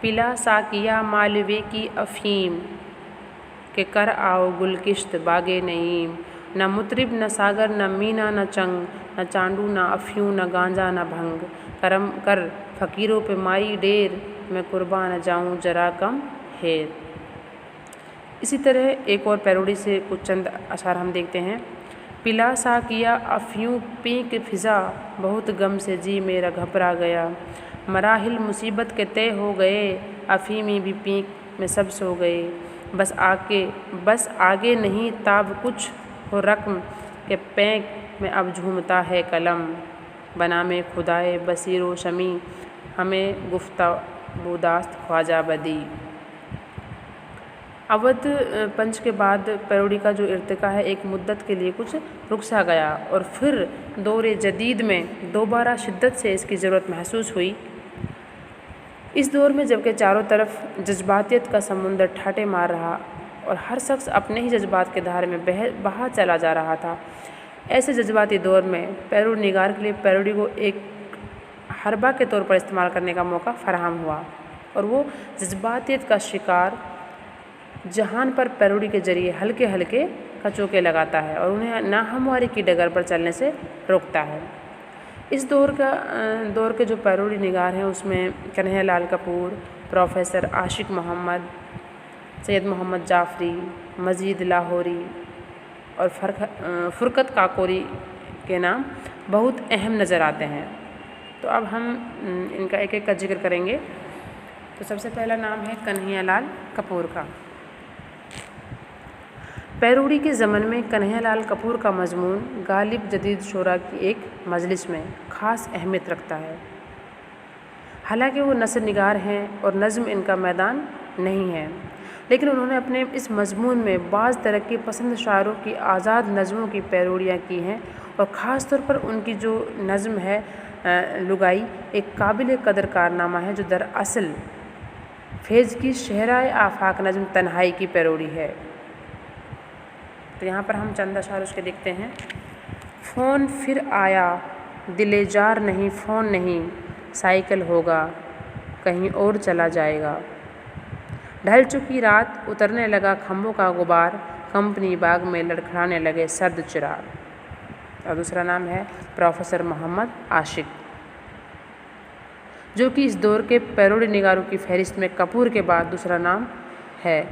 پلا ساقیہ مالوے کی افہیم، کہ کر آؤ گلکشت باغ نعیم، نہ مطرب نہ ساگر نہ مینا نہ چنگ، نہ چانڈو نہ افیوں نہ گانجا نہ بھنگ، کرم کر فقیروں پہ مائی ڈیر، میں قرباں نہ جاؤں ذرا کم ہیر۔ اسی طرح ایک اور پیروڈی سے کچھ چند اشعار ہم دیکھتے ہیں۔ پلا ساقیہ افیوں پینک فضا، بہت غم سے جی میرا گھبرا گیا، مراحل مصیبت کے طے ہو گئے، افیمی بھی پینک میں سب سو گئے، بس آگے نہیں تاب کچھ ہو رقم، کہ پینک میں اب جھومتا ہے قلم، بنام خدائے بصیر و شمیع، ہمیں گفتہ بوداست خواجہ بدیع۔ اودھ پنچ کے بعد پیروڈی کا جو ارتقا ہے ایک مدت کے لیے کچھ رک سا گیا، اور پھر دور جدید میں دوبارہ شدت سے اس کی ضرورت محسوس ہوئی۔ اس دور میں جبکہ چاروں طرف جذباتیت کا سمندر ٹھاٹے مار رہا اور ہر شخص اپنے ہی جذبات کے دھارے میں بہا چلا جا رہا تھا، ایسے جذباتی دور میں پیروڈی نگار کے لیے پیروڈی کو ایک حربہ کے طور پر استعمال کرنے کا موقع فراہم ہوا، اور وہ جذباتیت کا شکار جہان پر پیروڈی کے ذریعے ہلکے ہلکے کچوکے لگاتا ہے اور انہیں ناہمواری کی ڈگر پر چلنے سے روکتا ہے۔ اس دور کے جو پیروڈی نگار ہیں اس میں کنہیا لال کپور، پروفیسر عاشق محمد، سید محمد جعفری، مجید لاہوری اور فرقت کاکوری کے نام بہت اہم نظر آتے ہیں۔ تو اب ہم ان کا ایک ایک کا ذکر کریں گے۔ تو سب سے پہلا نام ہے کنہیا لال کپور کا۔ پیروڈی کے ضمن میں کنہیا لال کپور کا مضمون غالب جدید شعراء کی ایک مجلس میں خاص اہمیت رکھتا ہے۔ حالانکہ وہ نثر نگار ہیں اور نظم ان کا میدان نہیں ہے، لیکن انہوں نے اپنے اس مضمون میں بعض ترقی پسند شاعروں کی آزاد نظموں کی پیروڈیاں کی ہیں، اور خاص طور پر ان کی جو نظم ہے لگائی ایک قابل قدر کارنامہ ہے، جو دراصل فیض کی شہرائے آفاق نظم تنہائی کی پیروڈی ہے۔ تو یہاں پر ہم چند اشعار اس کے دیکھتے ہیں۔ فون پھر آیا دل جار نہیں، فون نہیں، سائیکل ہوگا کہیں اور چلا جائے گا، ڈھل چکی رات اترنے لگا کھمبوں کا غبار، کمپنی باغ میں لڑکھڑانے لگے سرد چراغ۔ اور دوسرا نام ہے پروفیسر محمد عاشق، جو کہ اس دور کے پیروڈی نگاروں کی فہرست میں کپور کے بعد دوسرا نام ہے۔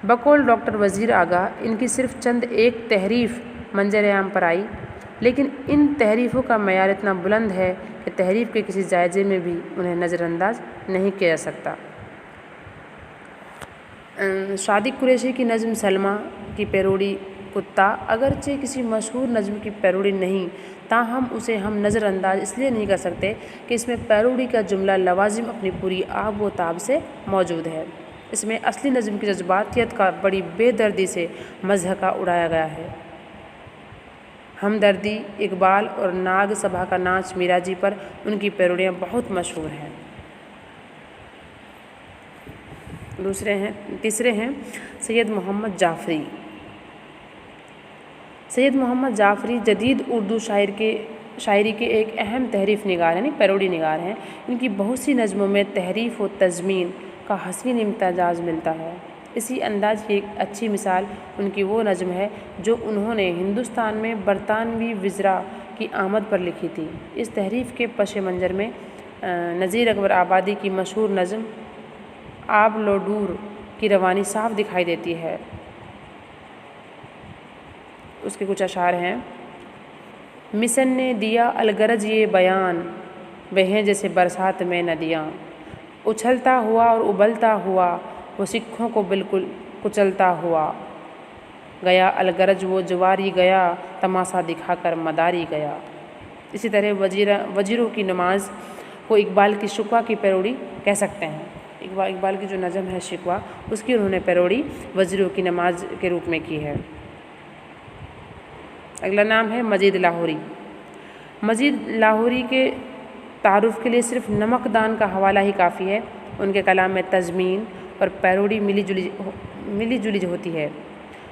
بقول ڈاکٹر وزیر آگا ان کی صرف چند ایک تحریف منظر عام پر آئی، لیکن ان تحریفوں کا معیار اتنا بلند ہے کہ تحریف کے کسی جائزے میں بھی انہیں نظر انداز نہیں کیا جا سکتا۔ صادق قریشی کی نظم سلمیٰ کی پیروڈی کتا اگرچہ کسی مشہور نظم کی پیروڈی نہیں، تاہم اسے ہم نظر انداز اس لیے نہیں کر سکتے کہ اس میں پیروڈی کا جملہ لوازم اپنی پوری آب و تاب سے موجود ہے۔ اس میں اصلی نظم کی جذباتیت کا بڑی بے دردی سے مضحکہ اڑایا گیا ہے۔ ہمدردی، اقبال اور ناگ سبھا کا ناچ میرا جی پر ان کی پیروڈیاں بہت مشہور ہیں۔ تیسرے ہیں سید محمد جعفری۔ سید محمد جعفری جدید اردو شاعری کے ایک اہم تحریف نگار یعنی پیروڈی نگار ہیں۔ ان کی بہت سی نظموں میں تحریف و تضمین کا حسین امتزاج ملتا ہے۔ اسی انداز کی ایک اچھی مثال ان کی وہ نظم ہے جو انہوں نے ہندوستان میں برطانوی وزراء کی آمد پر لکھی تھی۔ اس تحریف کے پس منظر میں نذیر اکبر آبادی کی مشہور نظم آب لو دور کی روانی صاف دکھائی دیتی ہے۔ اس کے کچھ اشعار ہیں۔ مصن نے دیا الغرض یہ بیان، بہیں جیسے برسات میں ندیاں، اچھلتا ہوا اور ابلتا ہوا وہ سکھوں کو بالکل کچلتا ہوا گیا، الغرض وہ جواری گیا تماشا دکھا کر مداری گیا۔ اسی طرح وزیروں کی نماز کو اقبال کی شکوہ کی پیروڈی کہہ سکتے ہیں۔ اقبال کی جو نظم ہے شکوہ، اس کی انہوں نے پیروڈی وزیروں کی نماز کے روپ میں کی ہے۔ اگلا نام ہے مجید لاہوری۔ مجید لاہوری کے تعارف کے لیے صرف نمک دان کا حوالہ ہی کافی ہے۔ ان کے کلام میں تضمین اور پیروڈی ملی جلی ہوتی ہے۔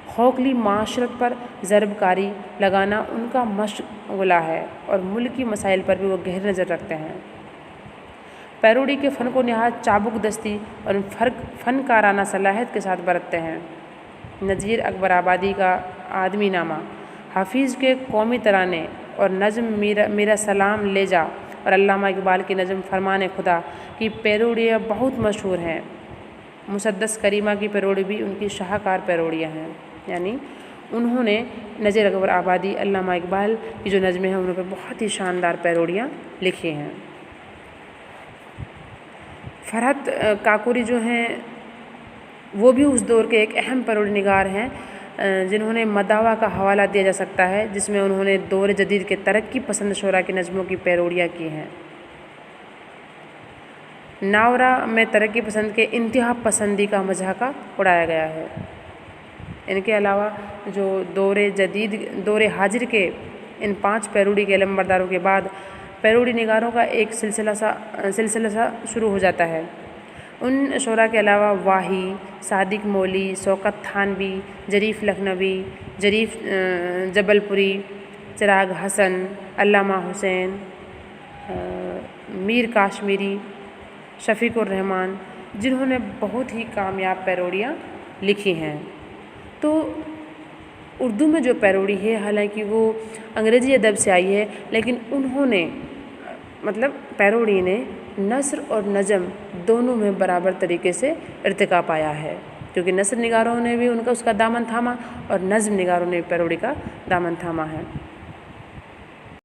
خوخلی معاشرت پر ضرب کاری لگانا ان کا مشغلہ ہے اور ملکی مسائل پر بھی وہ گہری نظر رکھتے ہیں۔ پیروڈی کے فن کو نہایت چابک دستی اور فنکارانہ صلاحیت کے ساتھ برتتے ہیں۔ نذیر اکبر آبادی کا آدمی نامہ، حافظ کے قومی ترانے اور نظم میرا سلام لے جا اور علامہ اقبال کی نظم فرمان خدا کی پیروڈیاں بہت مشہور ہیں۔ مسدس کریمہ کی پیروڈی بھی ان کی شاہکار پیروڈیاں ہیں، یعنی انہوں نے نذیر اکبر آبادی، علامہ اقبال کی جو نظمیں ہیں انہوں پہ بہت ہی شاندار پیروڈیاں لکھی ہیں۔ فرحت کاکوری جو ہیں وہ بھی اس دور کے ایک اہم پیروڈی نگار ہیں، جنہوں نے مداحہ کا حوالہ دیا جا سکتا ہے، جس میں انہوں نے دور جدید کے ترقی پسند شعراء کی نظموں کی پیروڈیاں کی ہیں۔ ناورا میں ترقی پسند کے انتہا پسندی کا مضحکہ اڑایا گیا ہے۔ ان کے علاوہ جو دور حاضر کے ان 5 پیروڈی کے علمبرداروں کے بعد پیروڈی نگاروں کا ایک سلسلہ سا شروع ہو جاتا ہے۔ ان شعراء کے علاوہ واہی، صادق مولی، شوکت تھانوی، ظریف لکھنوی، ظریف جبل پوری، چراغ حسن، علامہ حسین، میر کاشمیری، شفیق الرحمن، جنہوں نے بہت ہی کامیاب پیروڈیاں لکھی ہیں۔ تو اردو میں جو پیروڈی ہے حالانکہ وہ انگریزی ادب سے آئی ہے، لیکن انہوں نے پیروڈی نے نثر اور نظم دونوں میں برابر طریقے سے ارتقا پایا ہے، کیونکہ نثر نگاروں نے بھی اس کا دامن تھاما اور نظم نگاروں نے پیروڈی کا دامن تھاما ہے۔